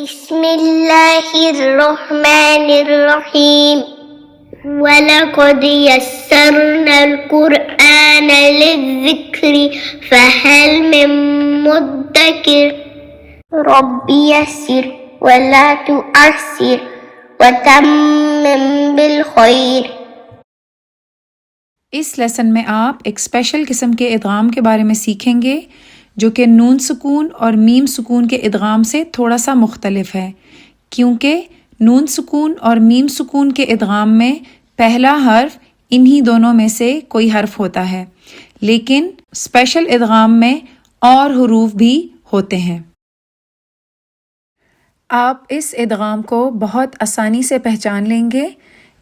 بسم اللہ الرحمن الرحیم وَلَقَدْ يَسَّرْنَا الْقُرْآنَ لِلذِّكْرِ فَهَلْ مِن مُّدَّكِرٍ رَبِّ يَسِّرْ وَلَا تُعَسِّرْ وَتَمِّمْ بِالْخَيْرِ۔ اس لیسن میں آپ ایک اسپیشل قسم کے ادغام کے بارے میں سیکھیں گے جو کہ نون سکون اور میم سکون کے ادغام سے تھوڑا سا مختلف ہے، کیونکہ نون سکون اور میم سکون کے ادغام میں پہلا حرف انہی دونوں میں سے کوئی حرف ہوتا ہے، لیکن اسپیشل ادغام میں اور حروف بھی ہوتے ہیں۔ آپ اس ادغام کو بہت آسانی سے پہچان لیں گے۔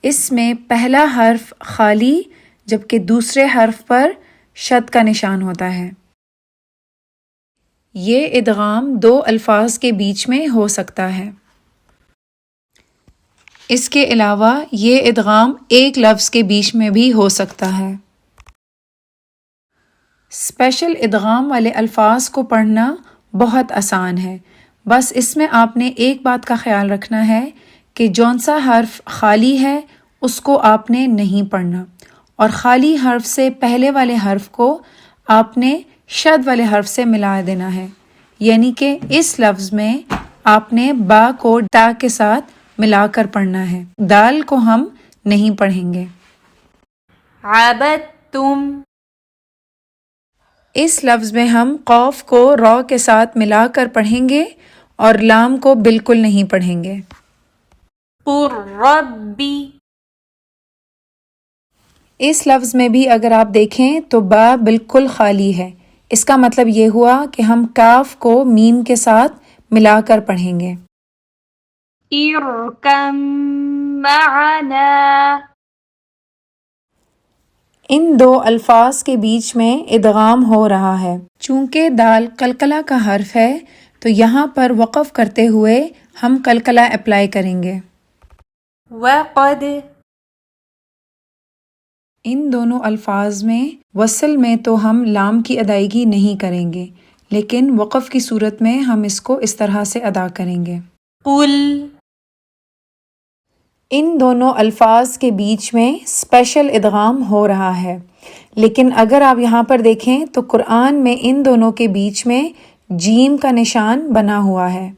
اس میں پہلا حرف خالی جبکہ دوسرے حرف پر شد کا نشان ہوتا ہے۔ یہ ادغام دو الفاظ کے بیچ میں ہو سکتا ہے۔ اس کے علاوہ یہ ادغام ایک لفظ کے بیچ میں بھی ہو سکتا ہے۔ اسپیشل ادغام والے الفاظ کو پڑھنا بہت آسان ہے، بس اس میں آپ نے ایک بات کا خیال رکھنا ہے کہ جون سا حرف خالی ہے اس کو آپ نے نہیں پڑھنا، اور خالی حرف سے پہلے والے حرف کو آپ نے شد والے حرف سے ملا دینا ہے، یعنی کہ اس لفظ میں آپ نے با کو تا کے ساتھ ملا کر پڑھنا ہے، دال کو ہم نہیں پڑھیں گے۔ عبدتم، اس لفظ میں ہم قوف کو را کے ساتھ ملا کر پڑھیں گے اور لام کو بالکل نہیں پڑھیں گے۔ قل ربی، اس لفظ میں بھی اگر آپ دیکھیں تو با بالکل خالی ہے، اس کا مطلب یہ ہوا کہ ہم کاف کو میم کے ساتھ ملا کر پڑھیں گے۔ ارکم معنا، ان دو الفاظ کے بیچ میں ادغام ہو رہا ہے، چونکہ دال قلقلہ کا حرف ہے تو یہاں پر وقف کرتے ہوئے ہم قلقلہ اپلائی کریں گے۔ وقد، ان دونوں الفاظ میں وصل میں تو ہم لام کی ادائیگی نہیں کریں گے، لیکن وقف کی صورت میں ہم اس کو اس طرح سے ادا کریں گے۔ قل، ان دونوں الفاظ کے بیچ میں اسپیشل ادغام ہو رہا ہے، لیکن اگر آپ یہاں پر دیکھیں تو قرآن میں ان دونوں کے بیچ میں جیم کا نشان بنا ہوا ہے۔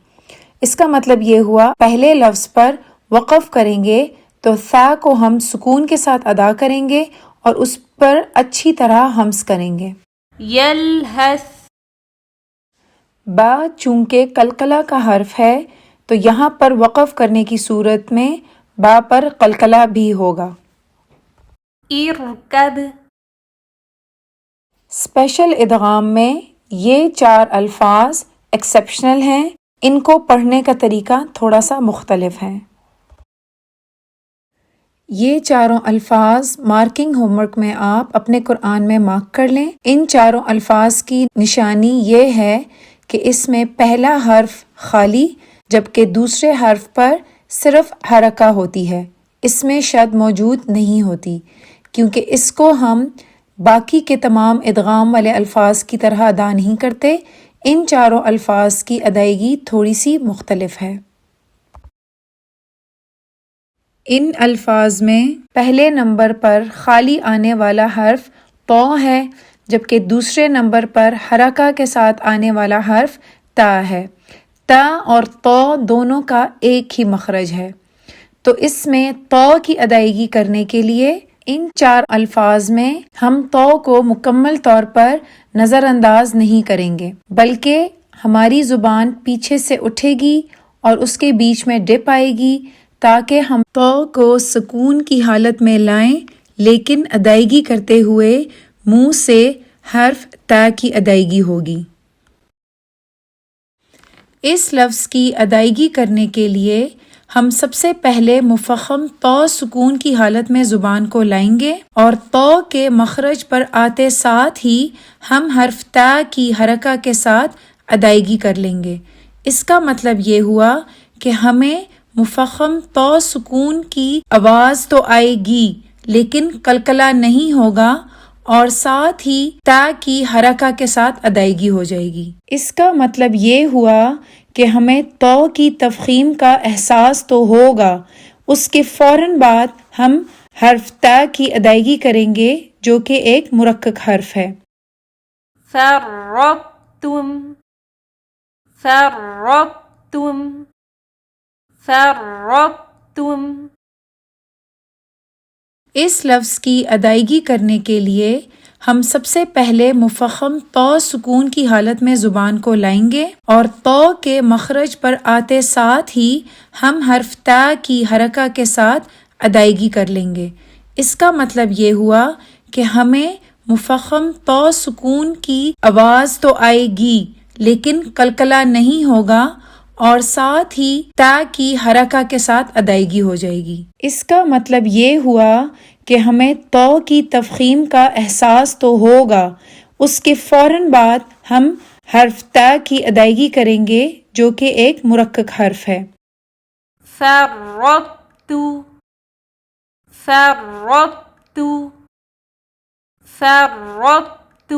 اس کا مطلب یہ ہوا پہلے لفظ پر وقف کریں گے تو ثا کو ہم سکون کے ساتھ ادا کریں گے اور اس پر اچھی طرح ہمس کریں گے۔ یلہث، با چونکہ قلقلہ کا حرف ہے تو یہاں پر وقف کرنے کی صورت میں با پر قلقلہ بھی ہوگا۔ ارکب، اسپیشل ادغام میں یہ چار الفاظ ایکسیپشنل ہیں، ان کو پڑھنے کا طریقہ تھوڑا سا مختلف ہے۔ یہ چاروں الفاظ مارکنگ ہوم ورک میں آپ اپنے قرآن میں مارک کر لیں۔ ان چاروں الفاظ کی نشانی یہ ہے کہ اس میں پہلا حرف خالی جبکہ دوسرے حرف پر صرف حرکہ ہوتی ہے، اس میں شد موجود نہیں ہوتی، کیونکہ اس کو ہم باقی کے تمام ادغام والے الفاظ کی طرح ادا نہیں کرتے۔ ان چاروں الفاظ کی ادائیگی تھوڑی سی مختلف ہے۔ ان الفاظ میں پہلے نمبر پر خالی آنے والا حرف طا ہے جبکہ دوسرے نمبر پر حرکہ کے ساتھ آنے والا حرف تا ہے۔ تا اور طا دونوں کا ایک ہی مخرج ہے، تو اس میں طا کی ادائیگی کرنے کے لیے ان چار الفاظ میں ہم طا کو مکمل طور پر نظر انداز نہیں کریں گے، بلکہ ہماری زبان پیچھے سے اٹھے گی اور اس کے بیچ میں ڈپ آئے گی تاکہ ہم طا کو سکون کی حالت میں لائیں، لیکن ادائیگی کرتے ہوئے منہ سے حرف تا کی ادائیگی ہوگی۔ اس لفظ کی ادائیگی کرنے کے لیے ہم سب سے پہلے مفخم طا سکون کی حالت میں زبان کو لائیں گے اور طا کے مخرج پر آتے ساتھ ہی ہم حرف تا کی حرکہ کے ساتھ ادائیگی کر لیں گے۔ اس کا مطلب یہ ہوا کہ ہمیں مفخم طا سکون کی آواز تو آئے گی لیکن قلقلہ نہیں ہوگا اور ساتھ ہی تا کی حرکہ کے ساتھ ادائیگی ہو جائے گی۔ اس کا مطلب یہ ہوا کہ ہمیں تو کی تفخیم کا احساس تو ہوگا، اس کے فوراً بعد ہم حرف تا کی ادائیگی کریں گے جو کہ ایک مرکک حرف ہے۔ فرقتم فرقتم فرقتم۔ اس لفظ کی ادائیگی کرنے کے لیے ہم سب سے پہلے مفخم تو سکون کی حالت میں زبان کو لائیں گے اور تو کے مخرج پر آتے ساتھ ہی ہم حرف تا کی حرکہ کے ساتھ ادائیگی کر لیں گے۔ اس کا مطلب یہ ہوا کہ ہمیں مفخم تو سکون کی آواز تو آئے گی لیکن قلقلہ نہیں ہوگا اور ساتھ ہی تا کی حرکہ کے ساتھ ادائیگی ہو جائے گی۔ اس کا مطلب یہ ہوا کہ ہمیں تو کی تفخیم کا احساس تو ہوگا، اس کے فوراً بعد ہم حرف تا کی ادائیگی کریں گے جو کہ ایک مرکک حرف ہے۔ فرقت فرقت فرقت۔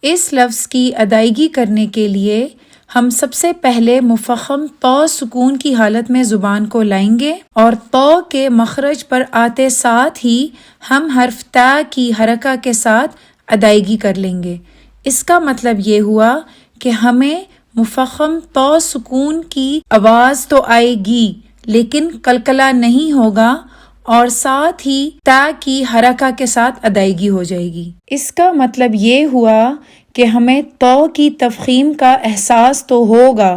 اس لفظ کی ادائیگی کرنے کے لیے ہم سب سے پہلے مفخم تو سکون کی حالت میں زبان کو لائیں گے اور تو کے مخرج پر آتے ساتھ ہی ہم حرف تا کی حرکہ کے ساتھ ادائیگی کر لیں گے۔ اس کا مطلب یہ ہوا کہ ہمیں مفخم تو سکون کی آواز تو آئے گی لیکن قلقلہ نہیں ہوگا اور ساتھ ہی تا کی حرکہ کے ساتھ ادائیگی ہو جائے گی۔ اس کا مطلب یہ ہوا کہ ہمیں تو کی تفخیم کا احساس تو ہوگا،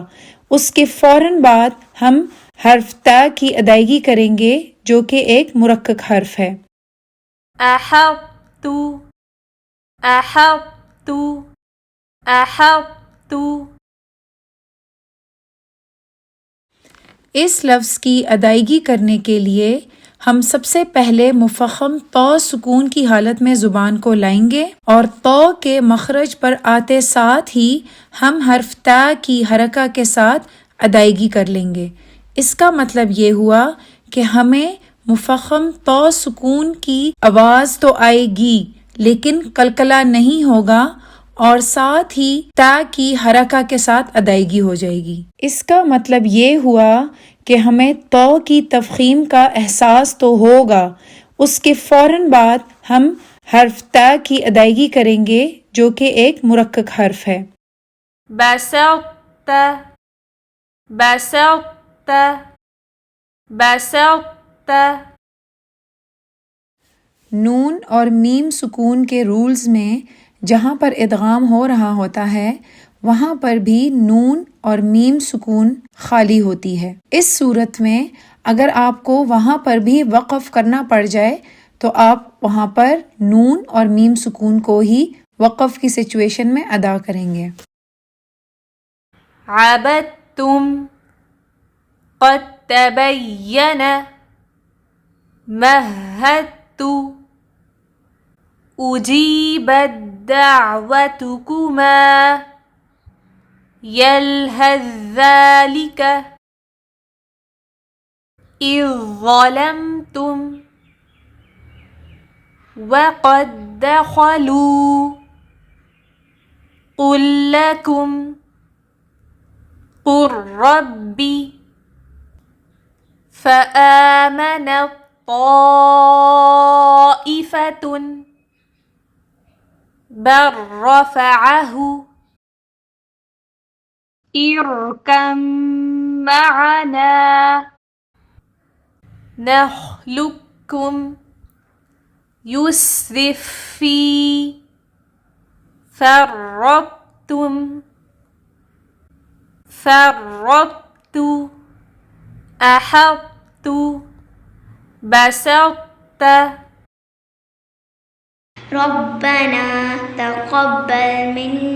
اس کے فوراً بعد ہم حرف تا کی ادائیگی کریں گے جو کہ ایک مرکک حرف ہے۔ احط احط احط۔ اس لفظ کی ادائیگی کرنے کے لیے ہم سب سے پہلے مفخم تو سکون کی حالت میں زبان کو لائیں گے اور تو کے مخرج پر آتے ساتھ ہی ہم حرف تا کی حرکہ کے ساتھ ادائیگی کر لیں گے۔ اس کا مطلب یہ ہوا کہ ہمیں مفخم تو سکون کی آواز تو آئے گی لیکن قلقلہ نہیں ہوگا اور ساتھ ہی تا کی حرکہ کے ساتھ ادائیگی ہو جائے گی۔ اس کا مطلب یہ ہوا کہ ہمیں تو کی تفخیم کا احساس تو ہوگا، اس کے فوراً بعد ہم حرف تا کی ادائیگی کریں گے جو کہ ایک مرکک حرف ہے۔ بسطت بسطت بسطت۔ نون اور میم سکون کے رولز میں جہاں پر ادغام ہو رہا ہوتا ہے وہاں پر بھی نون اور میم سکون خالی ہوتی ہے۔ اس صورت میں اگر آپ کو وہاں پر بھی وقف کرنا پڑ جائے تو آپ وہاں پر نون اور میم سکون کو ہی وقف کی سچویشن میں ادا کریں گے۔ عبدتم قد تبین مہدت اجیبت دعوتکما یلہذ ذلک اذ ظلمتم وقد دخلوا قل لکم قل ربی فآمنت طائفة بل رفعه اركم معنا نخلقكم يسرف في فرقتم فرقت احط بسطت۔ ربنا تقبل منا